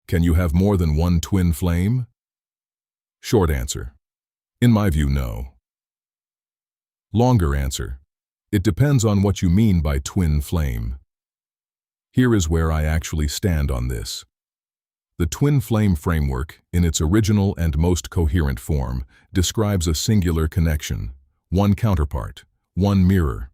Can you have more than one twin flame? Short answer. In my view, no. Longer answer. It depends on what you mean by twin flame. Here is where I actually stand on this. The twin flame framework, in its original and most coherent form, describes a singular connection, one counterpart, one mirror.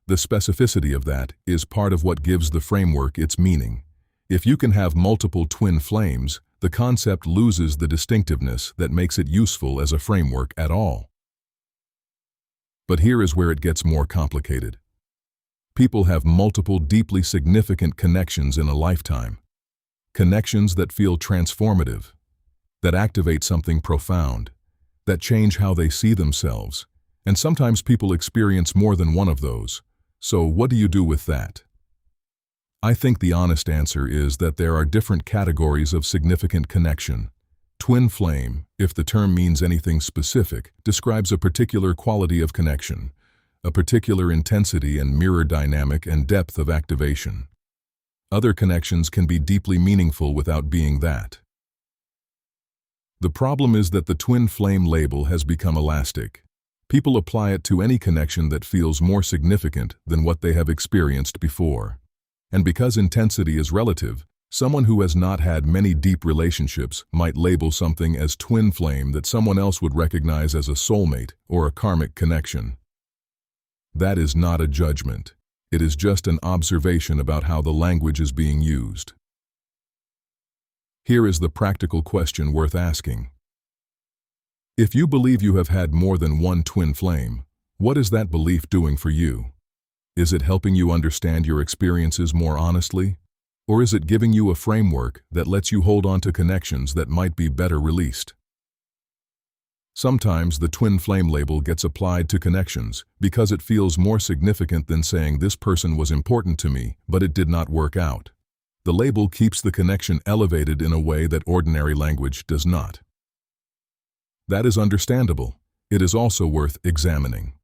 The specificity of that is part of what gives the framework its meaning. If you can have multiple twin flames, the concept loses the distinctiveness that makes it useful as a framework at all. But here is where it gets more complicated. People have multiple deeply significant connections in a lifetime. Connections that feel transformative, that activate something profound, that change how they see themselves. And sometimes people experience more than one of those. So what do you do with that? I think the honest answer is that there are different categories of significant connection. Twin flame, if the term means anything specific, describes a particular quality of connection, a particular intensity and mirror dynamic and depth of activation. Other connections can be deeply meaningful without being that. The problem is that the twin flame label has become elastic. People apply it to any connection that feels more significant than what they have experienced before. And because intensity is relative, someone who has not had many deep relationships might label something as twin flame that someone else would recognize as a soulmate or a karmic connection. That is not a judgment. It is just an observation about how the language is being used. Here is the practical question worth asking. If you believe you have had more than one twin flame, what is that belief doing for you? Is it helping you understand your experiences more honestly? Or is it giving you a framework that lets you hold on to connections that might be better released? Sometimes the twin flame label gets applied to connections because it feels more significant than saying this person was important to me, but it did not work out. The label keeps the connection elevated in a way that ordinary language does not. That is understandable. It is also worth examining.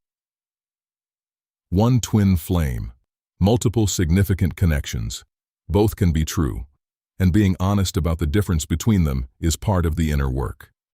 One twin flame, multiple significant connections. Both can be true, and being honest about the difference between them is part of the inner work.